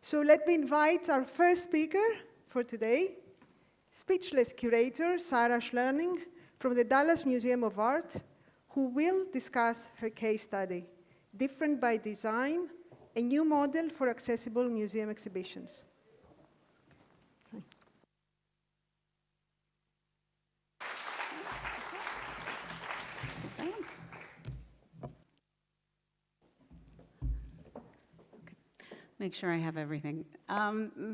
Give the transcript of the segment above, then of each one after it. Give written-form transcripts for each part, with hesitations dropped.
So let me invite our first speaker for today, speechless curator Sarah Schleuning from the Dallas Museum of Art, who will discuss her case study, Different by Design, a new model for accessible museum exhibitions. Make sure I have everything.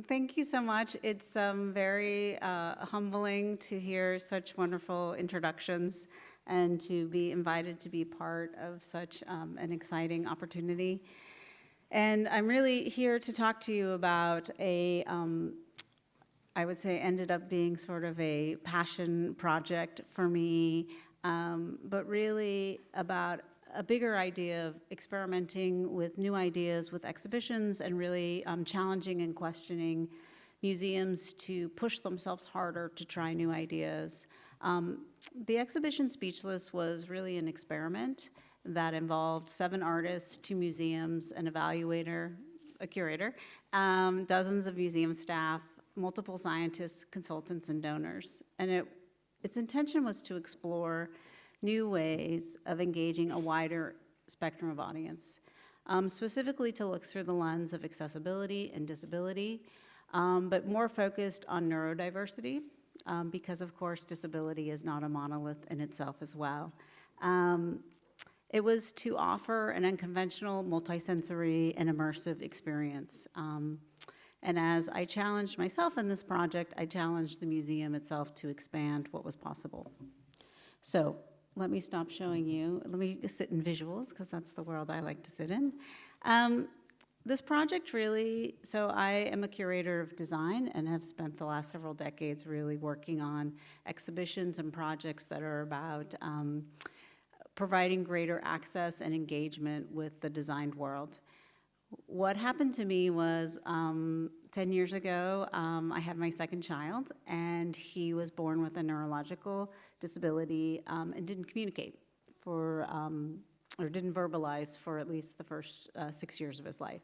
Thank you so much. It's very humbling to hear such wonderful introductions and to be invited to be part of such an exciting opportunity. And I'm really here to talk to you about I would say ended up being sort of a passion project for me, but really about a bigger idea of experimenting with new ideas with exhibitions and really challenging and questioning museums to push themselves harder to try new ideas. The exhibition Speechless was really an experiment that involved 7 artists, 2 museums, an evaluator, a curator, dozens of museum staff, multiple scientists, consultants, and donors. And its intention was to explore new ways of engaging a wider spectrum of audience, specifically to look through the lens of accessibility and disability, but more focused on neurodiversity, because of course disability is not a monolith in itself as well. It was to offer an unconventional, multisensory, and immersive experience. And as I challenged myself in this project, I challenged the museum itself to expand what was possible. So let me stop showing you. Let me sit in visuals, because that's the world I like to sit in. This project really, so I am a curator of design and have spent the last several decades really working on exhibitions and projects that are about providing greater access and engagement with the designed world. What happened to me was 10 years ago, I had my second child, and he was born with a neurological disability and didn't communicate or didn't verbalize for at least the first 6 years of his life.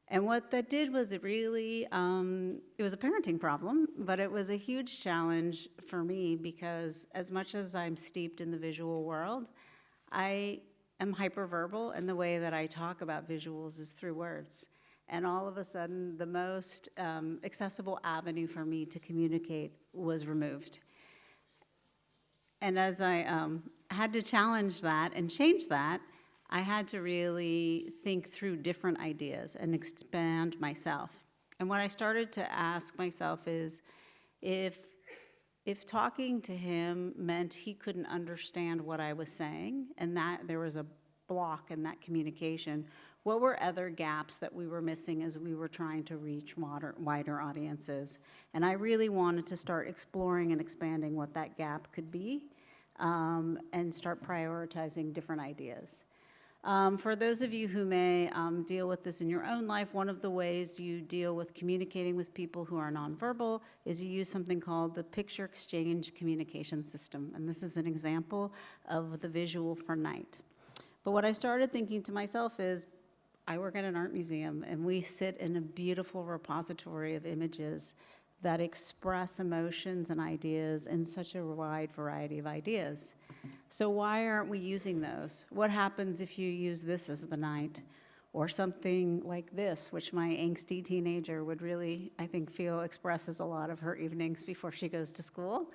And what that did was it really, it was a parenting problem, but it was a huge challenge for me because as much as I'm steeped in the visual world, I am hyperverbal, and the way that I talk about visuals is through words. And all of a sudden, the most accessible avenue for me to communicate was removed. And as I had to challenge that and change that, I had to really think through different ideas and expand myself. And what I started to ask myself is, if talking to him meant he couldn't understand what I was saying and that there was a block in that communication, what were other gaps that we were missing as we were trying to reach wider audiences? And I really wanted to start exploring and expanding what that gap could be and start prioritizing different ideas. For those of you who may deal with this in your own life, one of the ways you deal with communicating with people who are nonverbal is you use something called the picture exchange communication system. And this is an example of the visual for night. But what I started thinking to myself is, I work at an art museum, and we sit in a beautiful repository of images that express emotions and ideas in such a wide variety of ideas. So why aren't we using those? What happens if you use this as the night? Or something like this, which my angsty teenager would really, I think, feel expresses a lot of her evenings before she goes to school.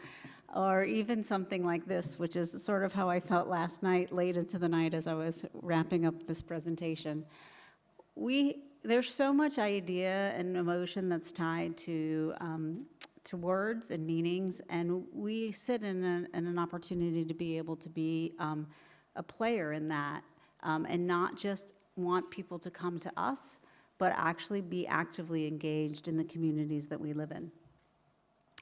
Or even something like this, which is sort of how I felt last night, late into the night as I was wrapping up this presentation. There's so much idea and emotion that's tied to words and meanings, and we sit in an opportunity to be able to be a player in that, and not just want people to come to us, but actually be actively engaged in the communities that we live in.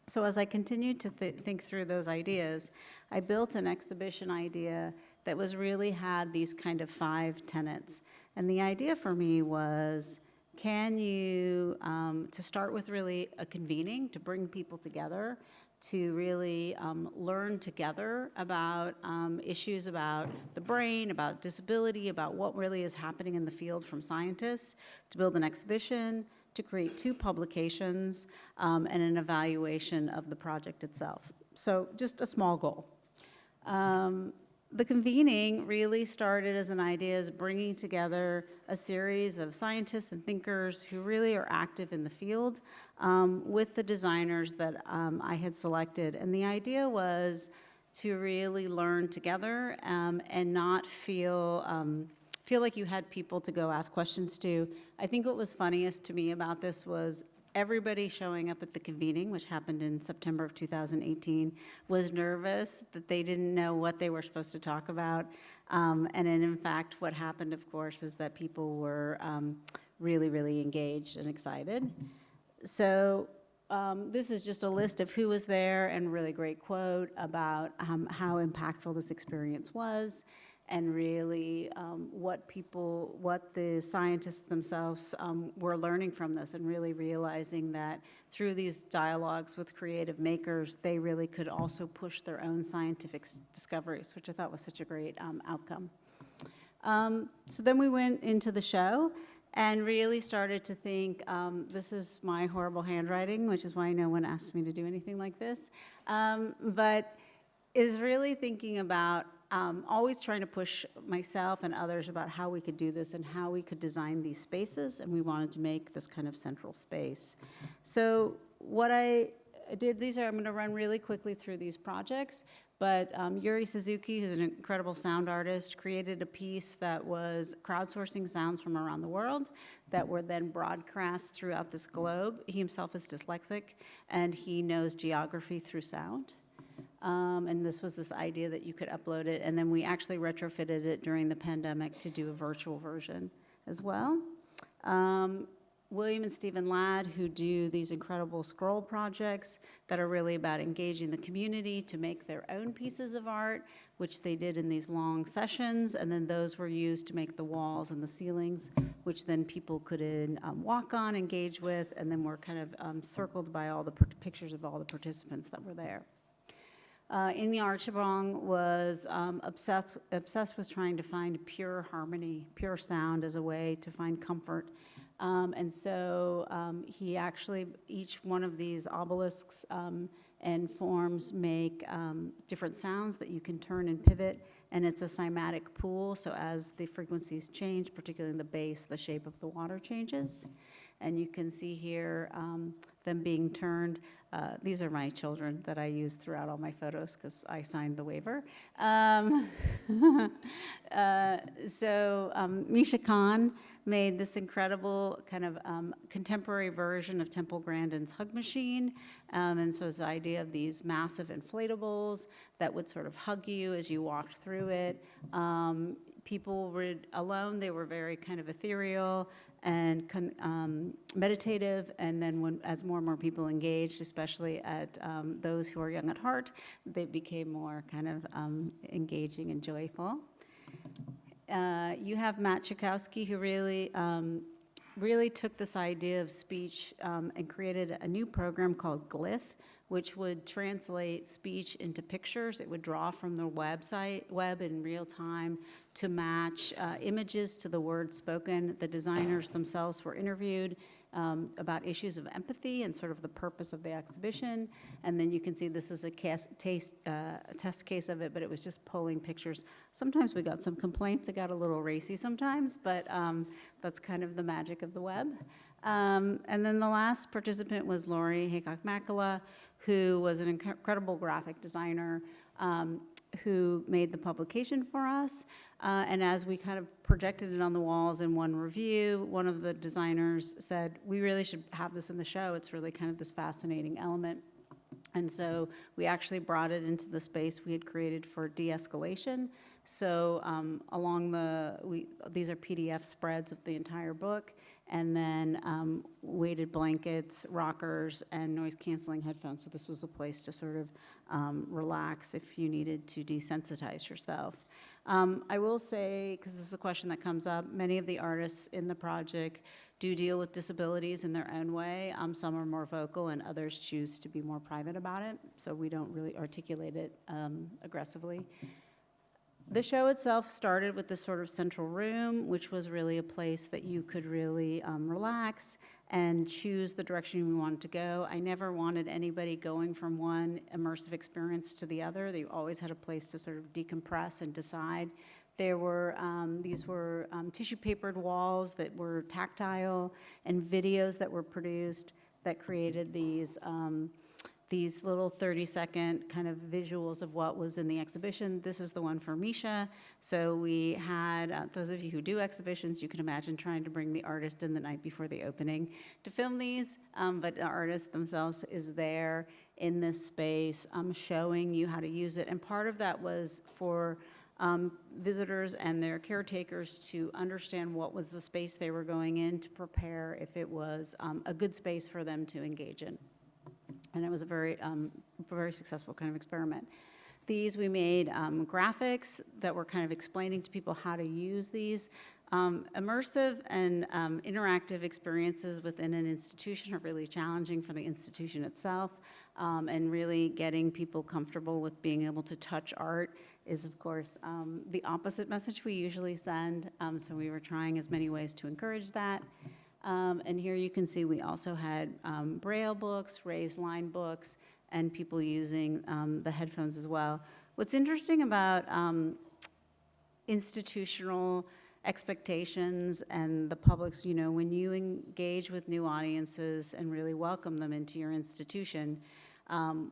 So as I continued to think through those ideas, I built an exhibition idea that really had these kind of 5 tenets. And the idea for me was, can you, to start with really a convening, to bring people together, to really learn together about issues about the brain, about disability, about what really is happening in the field from scientists, to build an exhibition, to create 2 publications, and an evaluation of the project itself. So just a small goal. The convening really started as an idea as bringing together a series of scientists and thinkers who really are active in the field with the designers that I had selected. And the idea was to really learn together and not feel like you had people to go ask questions to. I think what was funniest to me about this was everybody showing up at the convening, which happened in September of 2018, was nervous that they didn't know what they were supposed to talk about. And then, in fact, what happened, of course, is that people were really, really engaged and excited. So this is just a list of who was there and a really great quote about how impactful this experience was, and really what the scientists themselves were learning from this, and really realizing that through these dialogues with creative makers, they really could also push their own scientific discoveries, which I thought was such a great outcome. So then we went into the show and really started to think, this is my horrible handwriting, which is why no one asked me to do anything like this, but is really thinking about always trying to push myself and others about how we could do this and how we could design these spaces, and we wanted to make this kind of central space. So what I did, I'm going to run really quickly through these projects, but Yuri Suzuki, who's an incredible sound artist, created a piece that was crowdsourcing sounds from around the world that were then broadcast throughout this globe. He himself is dyslexic, and he knows geography through sound. And this was this idea that you could upload it, and then we actually retrofitted it during the pandemic to do a virtual version as well. William and Stephen Ladd, who do these incredible scroll projects that are really about engaging the community to make their own pieces of art, which they did in these long sessions, and then those were used to make the walls and the ceilings, which then people could walk on, engage with, and then were kind of circled by all the pictures of all the participants that were there. Amy Archibong was obsessed with trying to find pure harmony, pure sound as a way to find comfort. And so he actually, each one of these obelisks and forms make different sounds that you can turn and pivot, and it's a cymatic pool, so as the frequencies change, particularly in the bass, the shape of the water changes. And you can see here them being turned. These are my children that I use throughout all my photos because I signed the waiver. Misha Khan made this incredible kind of contemporary version of Temple Grandin's Hug Machine. And so it's the idea of these massive inflatables that would sort of hug you as you walked through it. People were alone, they were very kind of ethereal and meditative, and then as more and more people engaged, especially at those who are young at heart, they became more kind of engaging and joyful. You have Matt Chukowski, who really took this idea of speech and created a new program called Glyph, which would translate speech into pictures. It would draw from the web in real time to match images to the words spoken. The designers themselves were interviewed about issues of empathy and sort of the purpose of the exhibition. And then you can see this is a test case of it, but it was just pulling pictures. Sometimes we got some complaints. It got a little racy sometimes, but that's kind of the magic of the web. And then the last participant was Lori Haycock-Makala, who was an incredible graphic designer who made the publication for us. And as we kind of projected it on the walls in one review, one of the designers said, we really should have this in the show. It's really kind of this fascinating element. And so we actually brought it into the space we had created for de-escalation. So these are PDF spreads of the entire book, and then weighted blankets, rockers, and noise-canceling headphones. So this was a place to sort of relax if you needed to desensitize yourself. I will say, because this is a question that comes up, many of the artists in the project do deal with disabilities in their own way. Some are more vocal and others choose to be more private about it, so we don't really articulate it aggressively. The show itself started with this sort of central room, which was really a place that you could really relax and choose the direction we wanted to go. I never wanted anybody going from one immersive experience to the other. They always had a place to sort of decompress and decide. There were, these were tissue papered walls that were tactile and videos that were produced that created these little 30-second kind of visuals of what was in the exhibition. This is the one for Misha. So we had, those of you who do exhibitions, you can imagine trying to bring the artist in the night before the opening to film these, but the artist themselves is there in this space showing you how to use it. And part of that was for visitors and their caretakers to understand what was the space they were going in to prepare if it was a good space for them to engage in. And it was a very successful kind of experiment. These, we made graphics that were kind of explaining to people how to use these. Immersive and interactive experiences within an institution are really challenging for the institution itself, and really getting people comfortable with being able to touch art is, of course, the opposite message we usually send, so we were trying as many ways to encourage that. And here you can see we also had Braille books, raised line books, and people using the headphones as well. What's interesting about institutional expectations and the public's, you know, when you engage with new audiences and really welcome them into your institution,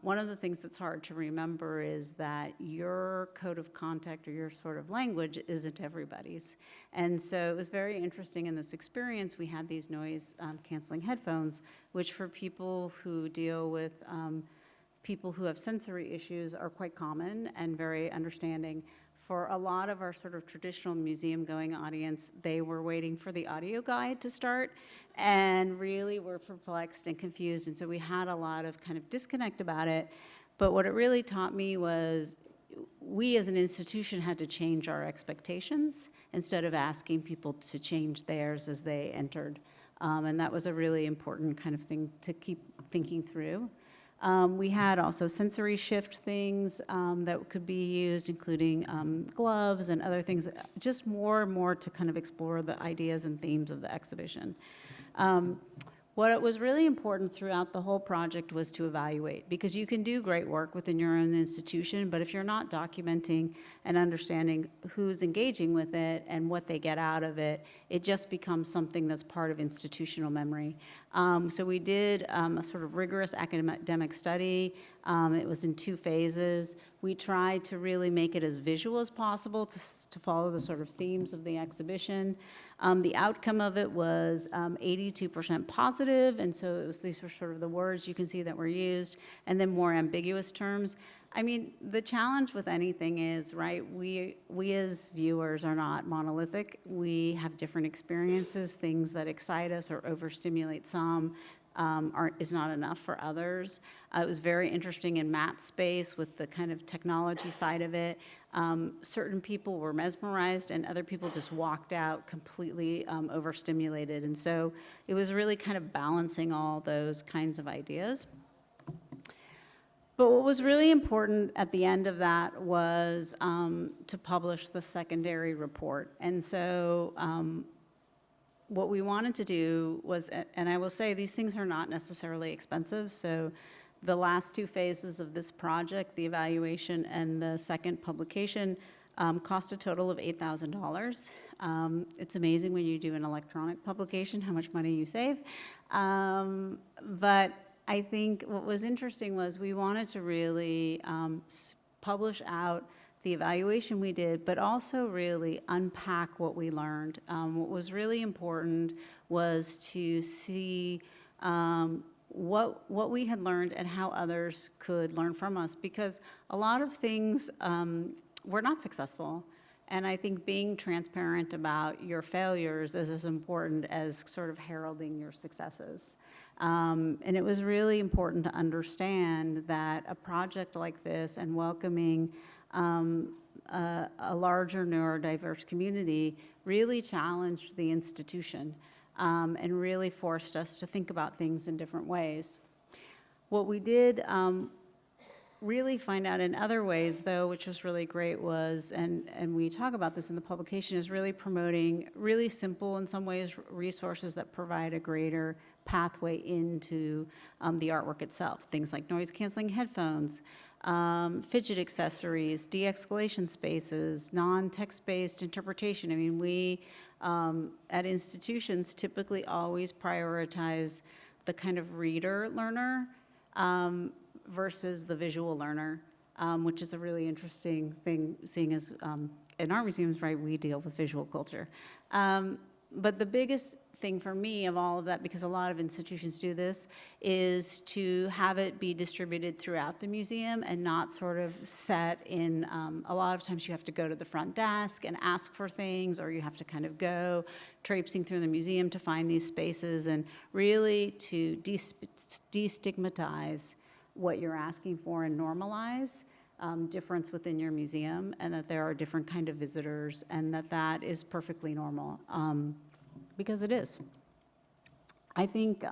one of the things that's hard to remember is that your code of conduct or your sort of language isn't everybody's. And so it was very interesting in this experience. We had these noise canceling headphones, which for people who deal with people who have sensory issues are quite common and very understanding. For a lot of our sort of traditional museum-going audience, they were waiting for the audio guide to start and really were perplexed and confused. And so we had a lot of kind of disconnect about it. But what it really taught me was we as an institution had to change our expectations instead of asking people to change theirs as they entered. And that was a really important kind of thing to keep thinking through. We had also sensory shift things that could be used, including gloves and other things, just more and more to kind of explore the ideas and themes of the exhibition. What was really important throughout the whole project was to evaluate, because you can do great work within your own institution, but if you're not documenting and understanding who's engaging with it and what they get out of it, it just becomes something that's part of institutional memory. So we did a sort of rigorous academic study. It was in 2 phases. We tried to really make it as visual as possible to follow the sort of themes of the exhibition. The outcome of it was 82% positive, and so these were sort of the words you can see that were used, and then more ambiguous terms. I mean, the challenge with anything is, right, we as viewers are not monolithic. We have different experiences, things that excite us or overstimulate some. Is not enough for others. It was very interesting in Matt's space with the kind of technology side of it. Certain people were mesmerized and other people just walked out completely overstimulated. And so it was really kind of balancing all those kinds of ideas. But what was really important at the end of that was to publish the secondary report. And so what we wanted to do was, and I will say these things are not necessarily expensive, so the last 2 phases of this project, the evaluation and the second publication, cost a total of $8,000. It's amazing when you do an electronic publication how much money you save. But I think what was interesting was we wanted to really publish out the evaluation we did, but also really unpack what we learned. What was really important was to see what we had learned and how others could learn from us, because a lot of things were not successful. And I think being transparent about your failures is as important as sort of heralding your successes. And it was really important to understand that a project like this and welcoming a larger neurodiverse community really challenged the institution and really forced us to think about things in different ways. What we did really find out in other ways, though, which was really great, was, and we talk about this in the publication, is really promoting really simple, in some ways, resources that provide a greater pathway into the artwork itself. Things like noise-canceling headphones, fidget accessories, de-escalation spaces, non-text-based interpretation. I mean, we at institutions typically always prioritize the kind of reader-learner versus the visual learner, which is a really interesting thing, seeing as in our museums, right, we deal with visual culture. But the biggest thing for me of all of that, because a lot of institutions do this, is to have it be distributed throughout the museum and not sort of set in, a lot of times you have to go to the front desk and ask for things, or you have to kind of go traipsing through the museum to find these spaces, and really to destigmatize what you're asking for and normalize difference within your museum, and that there are different kind of visitors, and that is perfectly normal, because it is. I think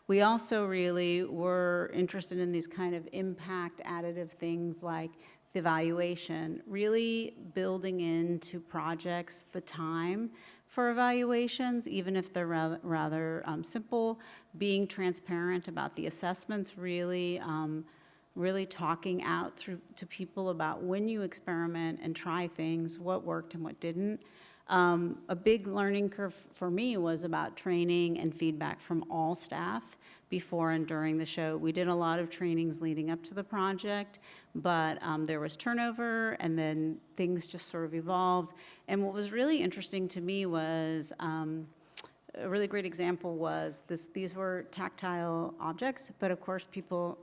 we also really were interested in these kind of impact additive things like the evaluation, really building into projects the time for evaluations, even if they're rather simple, being transparent about the assessments, really talking out to people about when you experiment and try things, what worked and what didn't. A big learning curve for me was about training and feedback from all staff before and during the show. We did a lot of trainings leading up to the project, but there was turnover, and then things just sort of evolved. And what was really interesting to me was, a really great example was these were tactile objects, but of course people,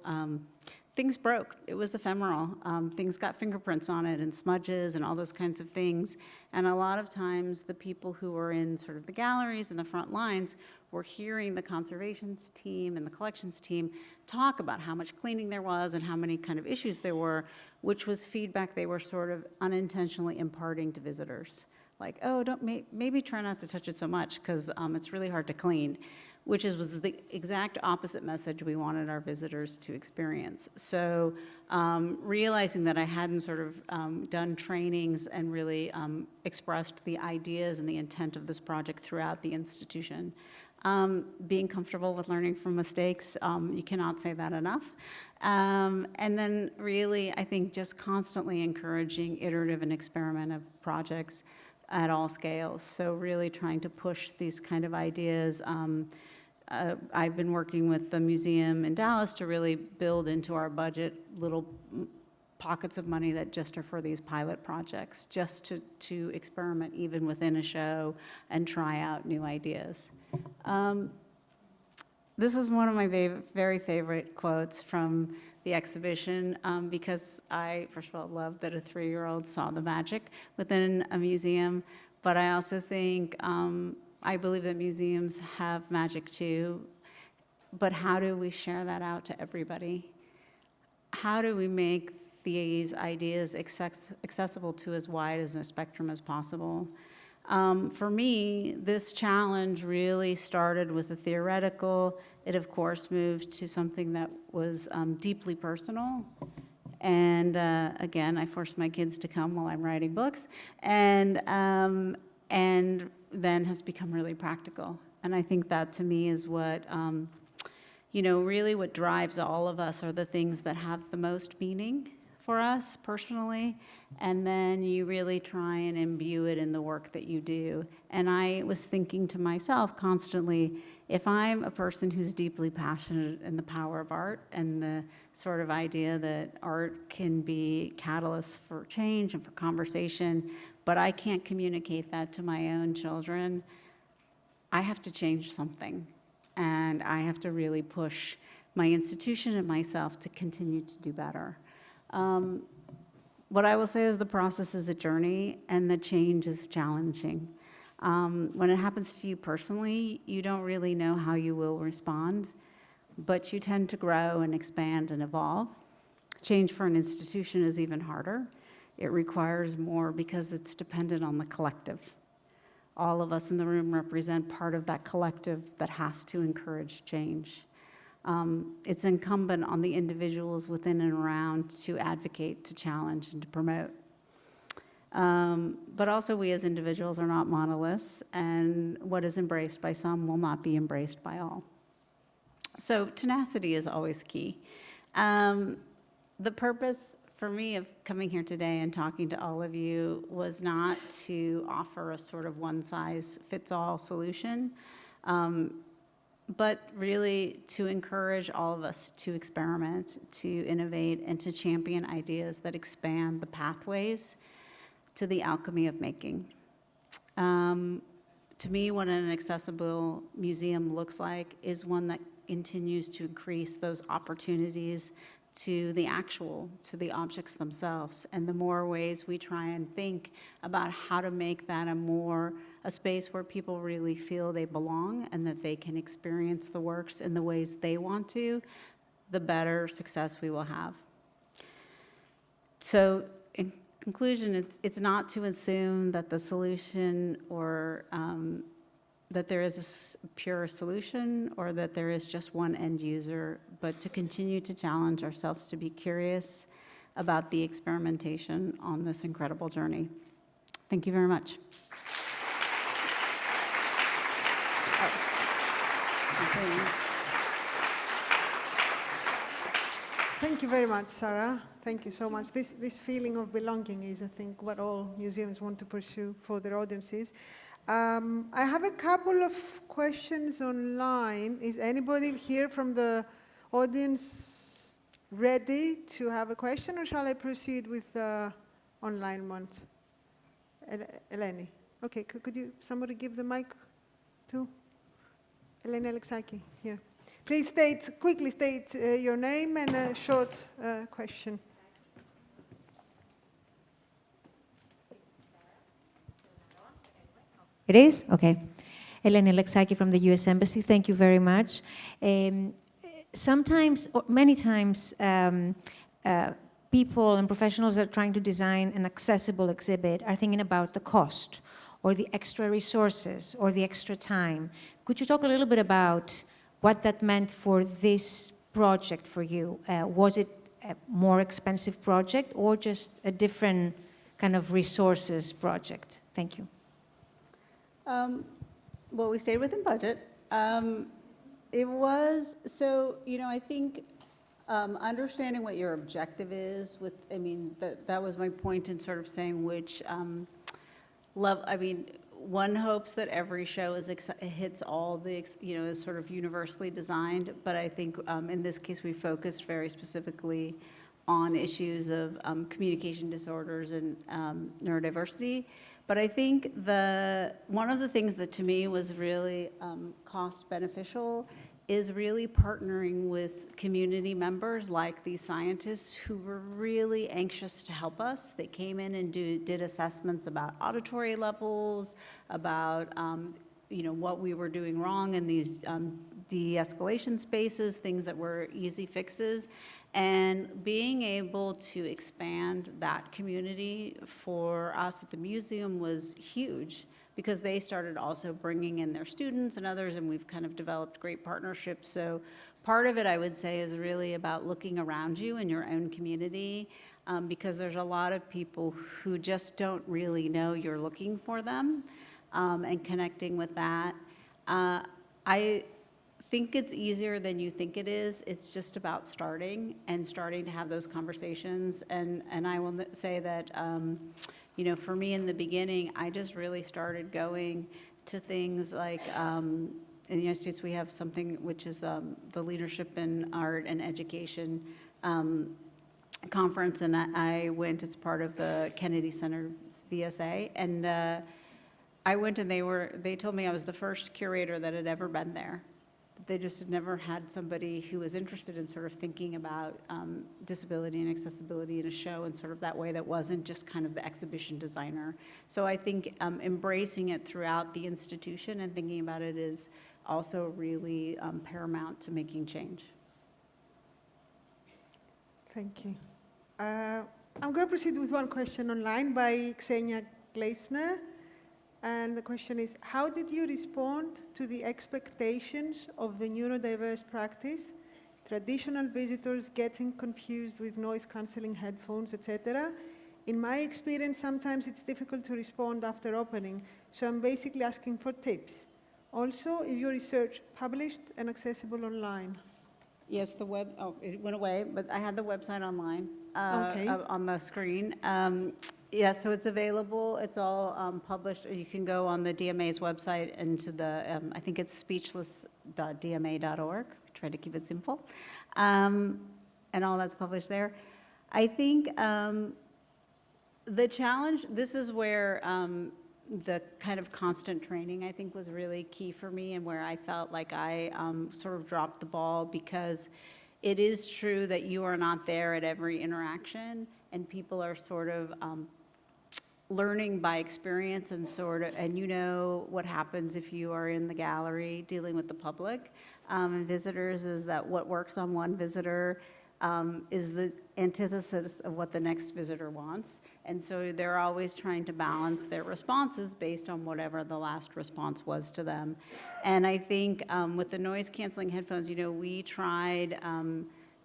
things broke. It was ephemeral. Things got fingerprints on it and smudges and all those kinds of things. And a lot of times the people who were in sort of the galleries and the front lines were hearing the conservations team and the collections team talk about how much cleaning there was and how many kind of issues there were, which was feedback they were sort of unintentionally imparting to visitors. Like, oh, maybe try not to touch it so much because it's really hard to clean, which was the exact opposite message we wanted our visitors to experience. So realizing that I hadn't sort of done trainings and really expressed the ideas and the intent of this project throughout the institution. Being comfortable with learning from mistakes, you cannot say that enough. And then really, I think just constantly encouraging iterative and experimental projects at all scales. So really trying to push these kind of ideas. I've been working with the museum in Dallas to really build into our budget little pockets of money that just are for these pilot projects, just to experiment even within a show and try out new ideas. This was one of my very favorite quotes from the exhibition, because I, first of all, love that a 3-year-old saw the magic within a museum, but I also think I believe that museums have magic too, but how do we share that out to everybody? How do we make these ideas accessible to as wide as a spectrum as possible? For me, this challenge really started with the theoretical. It, of course, moved to something that was deeply personal. And again, I forced my kids to come while I'm writing books. And then has become really practical. And I think that, to me, is what, really what drives all of us are the things that have the most meaning for us personally, and then you really try and imbue it in the work that you do. And I was thinking to myself constantly, if I'm a person who's deeply passionate in the power of art and the sort of idea that art can be catalysts for change and for conversation, but I can't communicate that to my own children, I have to change something. And I have to really push my institution and myself to continue to do better. What I will say is the process is a journey and the change is challenging. When it happens to you personally, you don't really know how you will respond, but you tend to grow and expand and evolve. Change for an institution is even harder. It requires more because it's dependent on the collective. All of us in the room represent part of that collective that has to encourage change. It's incumbent on the individuals within and around to advocate, to challenge, and to promote. But also we as individuals are not monoliths, and what is embraced by some will not be embraced by all. So tenacity is always key. The purpose for me of coming here today and talking to all of you was not to offer a sort of one-size-fits-all solution, but really to encourage all of us to experiment, to innovate, and to champion ideas that expand the pathways to the alchemy of making. To me, what an accessible museum looks like is one that continues to increase those opportunities to the actual, to the objects themselves. And the more ways we try and think about how to make that a space where people really feel they belong and that they can experience the works in the ways they want to, the better success we will have. So in conclusion, it's not to assume that the solution or that there is a pure solution or that there is just one end user, but to continue to challenge ourselves to be curious about the experimentation on this incredible journey. Thank you very much. Thank you very much, Sarah. Thank you so much. This feeling of belonging is, I think, what all museums want to pursue for their audiences. I have a couple of questions online. Is anybody here from the audience ready to have a question, or shall I proceed with the online ones? Eleni. Okay, could you, somebody give the mic to Eleni Alexaki here. Please quickly state your name and a short question. It is? Okay. Eleni Alexaki from the U.S. Embassy. Thank you very much. Sometimes, or many times, people and professionals that are trying to design an accessible exhibit are thinking about the cost or the extra resources or the extra time. Could you talk a little bit about what that meant for this project for you? Was it a more expensive project or just a different kind of resources project? Thank you. Well, we stayed within budget. It was, so, I think understanding what your objective is that was my point in sort of saying which one hopes that every show hits all the, is sort of universally designed, but I think in this case we focused very specifically on issues of communication disorders and neurodiversity. But I think one of the things that to me was really cost beneficial is really partnering with community members like these scientists who were really anxious to help us. They came in and did assessments about auditory levels, about what we were doing wrong in these de-escalation spaces, things that were easy fixes. And being able to expand that community for us at the museum was huge because they started also bringing in their students and others, and we've kind of developed great partnerships. So part of it, I would say, is really about looking around you in your own community because there's a lot of people who just don't really know you're looking for them and connecting with that. I think it's easier than you think it is. It's just about starting to have those conversations. And I will say that, for me in the beginning, I just really started going to things like, in the United States, we have something which is the Leadership in Art and Education conference, and I went, it's part of the Kennedy Center's U.S.A, and I went and they told me I was the first curator that had ever been there. They just had never had somebody who was interested in sort of thinking about disability and accessibility in a show in sort of that way that wasn't just kind of the exhibition designer. So I think embracing it throughout the institution and thinking about it is also really paramount to making change. Thank you. I'm going to proceed with one question online by Xenia Gleisner. And the question is, how did you respond to the expectations of the neurodiverse practice, traditional visitors getting confused with noise cancelling headphones, etc.? In my experience, sometimes it's difficult to respond after opening, so I'm basically asking for tips. Also, is your research published and accessible online? Yes, it went away, but I had the website online, Okay. on the screen. Yeah, so it's available, it's all published. You can go on the DMA's website into the, I think it's speechless.dma.org. Try to keep it simple. And all that's published there. I think the challenge, this is where the kind of constant training, I think, was really key for me, and where I felt like I sort of dropped the ball, because it is true that you are not there at every interaction, and people are sort of learning by experience, and you know what happens if you are in the gallery dealing with the public and visitors, is that what works on one visitor is the antithesis of what the next visitor wants. And so they're always trying to balance their responses based on whatever the last response was to them. And I think with the noise canceling headphones, you know, we tried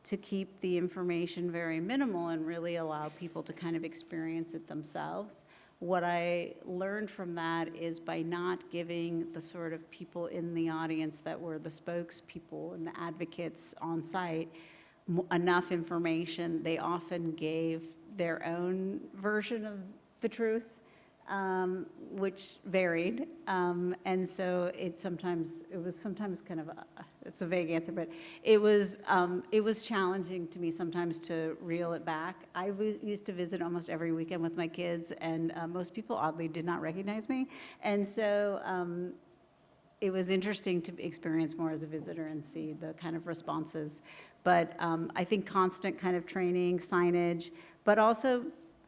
to keep the information very minimal and really allow people to kind of experience it themselves. What I learned from that is, by not giving the sort of people in the audience that were the spokespeople and the advocates on site enough information, they often gave their own version of the truth, which varied. And so it was sometimes kind of it's a vague answer, but it was challenging to me sometimes to reel it back. I used to visit almost every weekend with my kids, and most people oddly did not recognize me. And so it was interesting to experience more as a visitor and see the kind of responses. But I think constant kind of training, signage, but also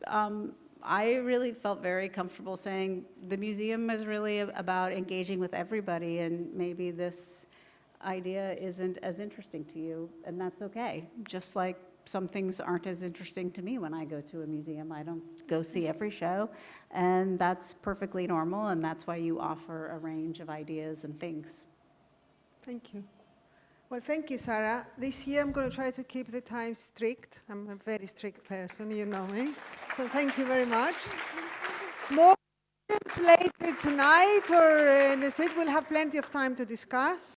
I really felt very comfortable saying the museum is really about engaging with everybody, and maybe this idea isn't as interesting to you, and that's okay. Just like some things aren't as interesting to me when I go to a museum. I don't go see every show, and that's perfectly normal, and that's why you offer a range of ideas and things. Thank you. Well, thank you, Sarah. This year I'm going to try to keep the time strict. I'm a very strict person, you know me. So thank you very much. More later tonight or in the street, we'll have plenty of time to discuss.